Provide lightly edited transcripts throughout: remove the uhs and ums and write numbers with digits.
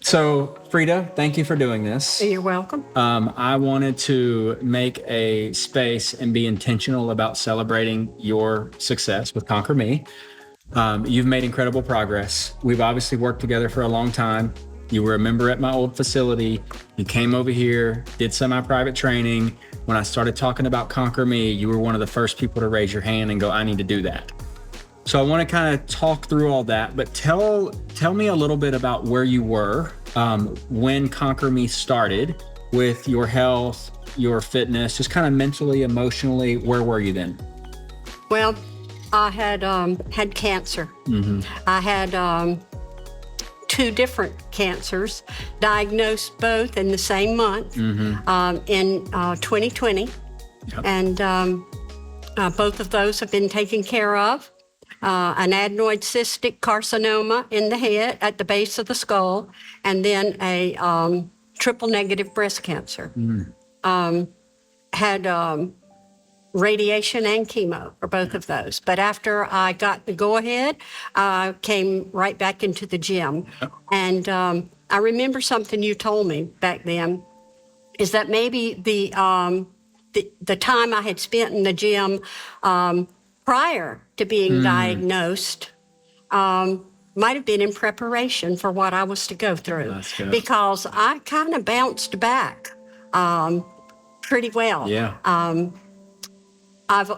So, Frieda, thank you for doing this. You're welcome. I wanted to make a space and be intentional about celebrating your success with ConquerMe. You've made incredible progress. We've obviously worked together for a long time. You were a member at my old facility. You came over here, did semi-private training. When I started talking about ConquerMe, you were one of the first people to raise your hand and go, I need to do that. So I want to kind of talk through all that, but tell me a little bit about where you were when ConquerMe started with your health, your fitness, just kind of mentally, emotionally. Where were you then? Well, I had had cancer. Mm-hmm. I had 2 different cancers, diagnosed both in the same month in 2020, yep. And both of those have been taken care of. An adenoid cystic carcinoma in the head at the base of the skull, and then a triple negative breast cancer. Had radiation and chemo for both of those. But after I got the go-ahead, I came right back into the gym. And I remember something you told me back then, is that maybe the time I had spent in the gym prior to being diagnosed might have been in preparation for what I was to go through, because I kind of bounced back pretty well. Yeah. I've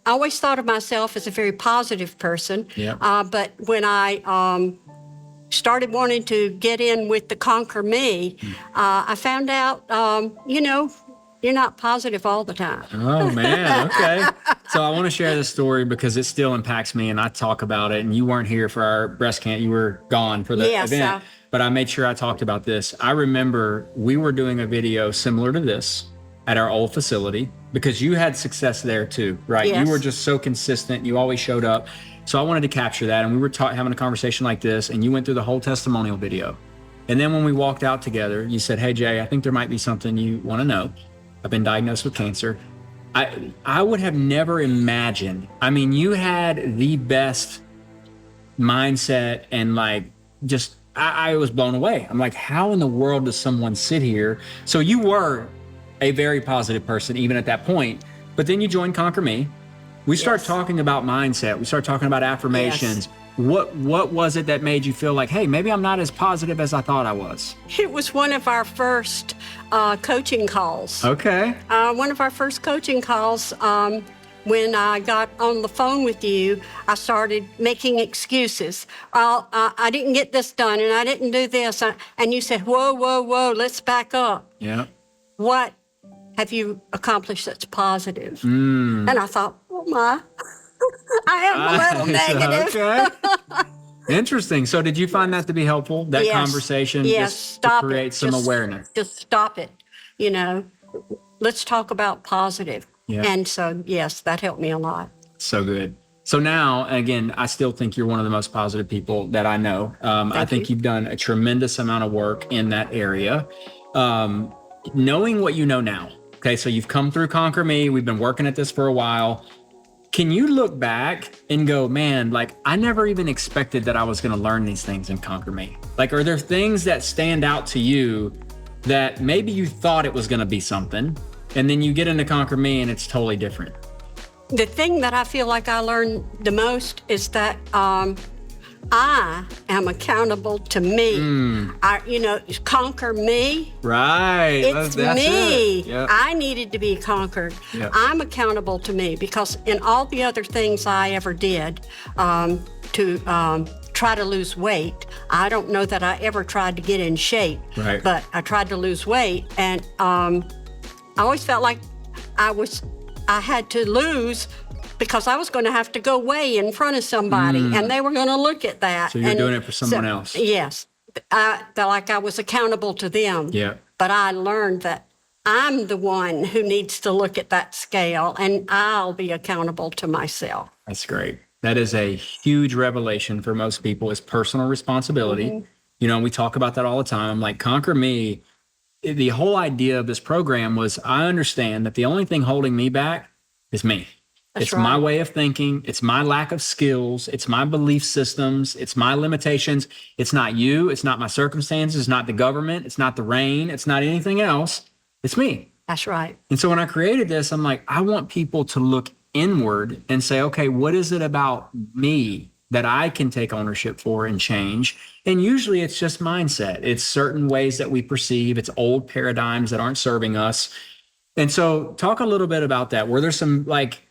always thought of myself as a very positive person, but when I started wanting to get in with the ConquerMe, I found out, you're not positive all the time. Oh, man. Okay. So I want to share this story because it still impacts me, and I talk about it. And you weren't here for our breast cancer. You were gone for the event. But I made sure I talked about this. I remember we were doing a video similar to this at our old facility because you had success there too, right? Yes. You were just so consistent. You always showed up. So I wanted to capture that. And we were having a conversation like this, and you went through the whole testimonial video. And then when we walked out together, you said, hey, Jay, I think there might be something you want to know. I've been diagnosed with cancer. I would have never imagined. I mean, you had the best mindset, and I was blown away. I'm like, how in the world does someone sit here? So you were a very positive person even at that point, but then you joined ConquerMe. We start talking about mindset. We start talking about affirmations. Yes. What was it that made you feel like, hey, maybe I'm not as positive as I thought I was? It was one of our first coaching calls. Okay. One of our first coaching calls, when I got on the phone with you, I started making excuses. I didn't get this done, and I didn't do this. And you said, whoa, let's back up. Yeah. What have you accomplished that's positive? And I thought, oh my, I am a little negative. Okay. Interesting. So did you find that to be helpful, that conversation? Yes, just to create some awareness? Just stop it. Let's talk about positive. Yeah. And so, yes, that helped me a lot. So good. So now, again, I still think you're one of the most positive people that I know. I think you've done a tremendous amount of work in that area. Knowing what you know now, okay, so you've come through ConquerMe. We've been working at this for a while. Can you look back and go, man, I never even expected that I was going to learn these things in ConquerMe? Are there things that stand out to you that maybe you thought it was going to be something, and then you get into ConquerMe and it's totally different? The thing that I feel like I learned the most is that I am accountable to me. Conquer me. Right. It's me. Yep. I needed to be conquered. Yep. I'm accountable to me, because in all the other things I ever did to try to lose weight, I don't know that I ever tried to get in shape, right. But I tried to lose weight, and I always felt like I had to lose, because I was going to have to go weigh in front of somebody, and they were going to look at that. So you're doing it for someone else. Yes. I felt like I was accountable to them. Yeah. But I learned that I'm the one who needs to look at that scale, and I'll be accountable to myself. That's great. That is a huge revelation for most people, is personal responsibility. Mm-hmm. We talk about that all the time. I'm like, ConquerMe, the whole idea of this program was, I understand that the only thing holding me back is me. It's my way of thinking. It's my lack of skills. It's my belief systems. It's my limitations. It's not you. It's not my circumstances. It's not the government. It's not the rain. It's not anything else. It's me. That's right. And so when I created this, I'm like, I want people to look inward and say, okay, what is it about me that I can take ownership for and change? And usually it's just mindset. It's certain ways that we perceive. It's old paradigms that aren't serving us. And so talk a little bit about that. Were there some like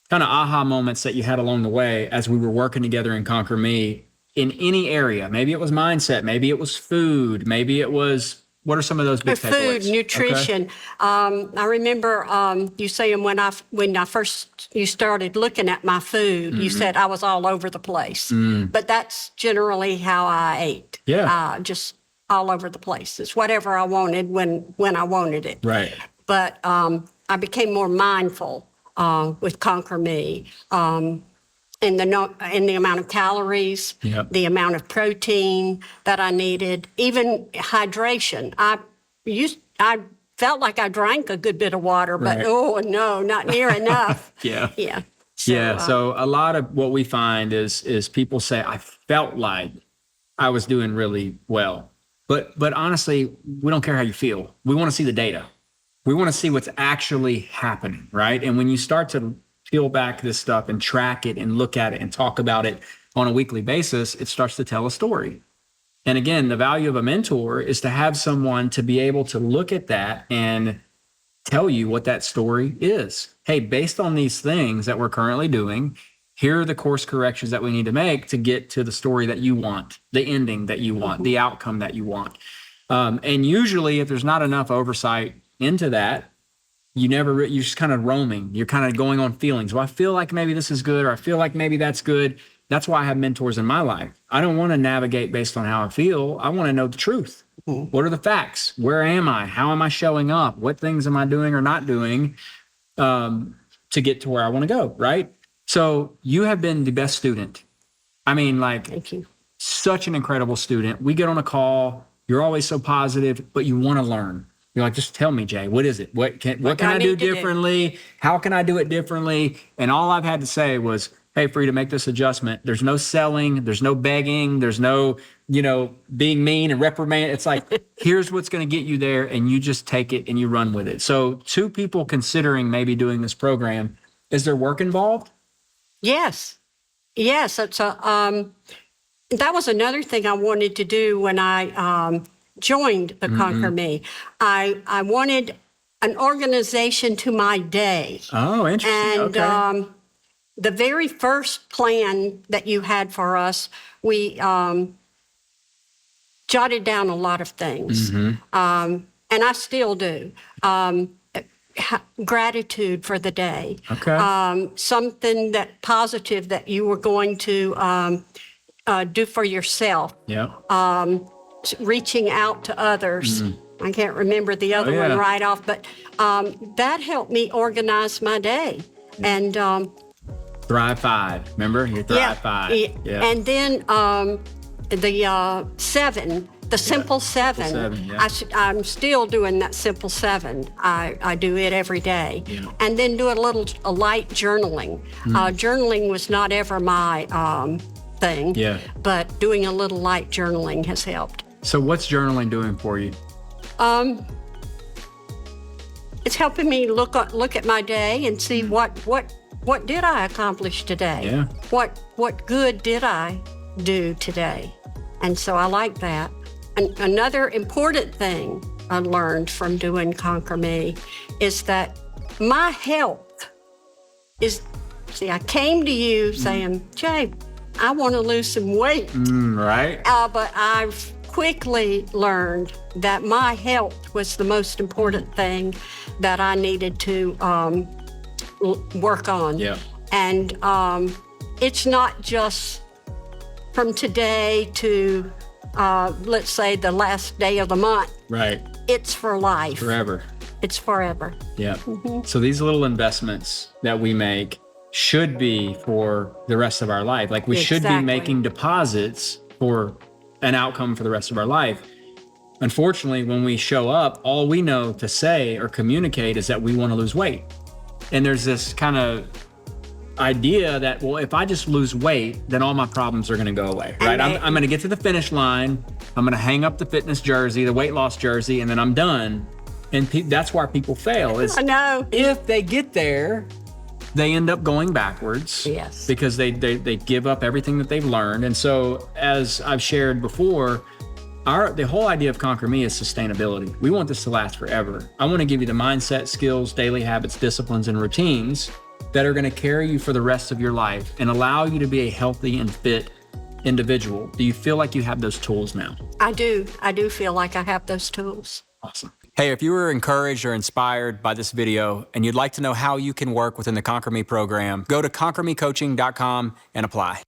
kind of aha moments that you had along the way as we were working together in ConquerMe in any area? Maybe it was mindset. Maybe it was food. Maybe it was, what are some of those big takeaways? Food, nutrition. Okay. I remember you saying when I first you started looking at my food, you said I was all over the place. But that's generally how I ate. Yeah. Just all over the place. It's whatever I wanted when I wanted it. Right. But I became more mindful with ConquerMe in the amount of calories, the amount of protein that I needed, even hydration. I felt like I drank a good bit of water, but oh no, not near enough. Yeah. So a lot of what we find is people say, I felt like I was doing really well. But honestly, we don't care how you feel. We want to see the data. We want to see what's actually happening, right? And when you start to peel back this stuff and track it and look at it and talk about it on a weekly basis, it starts to tell a story. And again, the value of a mentor is to have someone to be able to look at that and tell you what that story is. Hey, based on these things that we're currently doing, here are the course corrections that we need to make to get to the story that you want, the ending that you want, the outcome that you want. And usually if there's not enough oversight into that, you're just kind of roaming. You're kind of going on feelings. Well, I feel like maybe this is good, or I feel like maybe that's good. That's why I have mentors in my life. I don't want to navigate based on how I feel. I want to know the truth. What are the facts? Where am I? How am I showing up? What things am I doing or not doing to get to where I want to go, right? So you have been the best student. I mean, like, thank you. Such an incredible student. We get on a call. You're always so positive, but you want to learn. You're like, just tell me, Jay, what is it? What can I do differently? How can I do it differently? And all I've had to say was, hey, Frieda, make this adjustment. There's no selling. There's no begging. There's no, being mean and reprimand. It's like, here's what's going to get you there. And you just take it and you run with it. So 2 people considering maybe doing this program, is there work involved? Yes. It's that was another thing I wanted to do when I joined the ConquerMe. I wanted an organization to my day. Oh, interesting. And the very first plan that you had for us, we jotted down a lot of things. And I still do. Gratitude for the day. Okay. Something that positive that you were going to do for yourself. Yeah. Reaching out to others. I can't remember the other one right off, but that helped me organize my day. And Thrive 5. Remember? Your Thrive 5. Yeah. And then the 7, the Simple 7. Simple 7, yeah. I'm still doing that Simple 7. I do it every day. Yeah. And then do a light journaling. Journaling was not ever my thing, but doing a little light journaling has helped. So what's journaling doing for you? It's helping me look at my day and see what did I accomplish today? Yeah. What good did I do today? And so I like that. And another important thing I learned from doing ConquerMe is that my health is, I came to you saying, Jay, I want to lose some weight. Right. But I've quickly learned that my health was the most important thing that I needed to work on. Yeah. And it's not just from today to, let's say, the last day of the month. Right. It's for life. Forever. It's forever. Yeah. So these little investments that we make should be for the rest of our life. Like we should be making deposits for an outcome for the rest of our life. Unfortunately, when we show up, all we know to say or communicate is that we want to lose weight. And there's this kind of idea that, well, if I just lose weight, then all my problems are going to go away, right? I'm going to get to the finish line. I'm going to hang up the fitness jersey, the weight loss jersey, and then I'm done. And that's where people fail. Is I know. if they get there, they end up going backwards. Yes. Because they give up everything that they've learned. And so, as I've shared before, the whole idea of ConquerMe is sustainability. We want this to last forever. I want to give you the mindset, skills, daily habits, disciplines, and routines that are going to carry you for the rest of your life and allow you to be a healthy and fit individual. Do you feel like you have those tools now? I do. I do feel like I have those tools. Awesome. Hey, if you were encouraged or inspired by this video and you'd like to know how you can work within the ConquerMe program, go to ConquerMeCoaching.com and apply.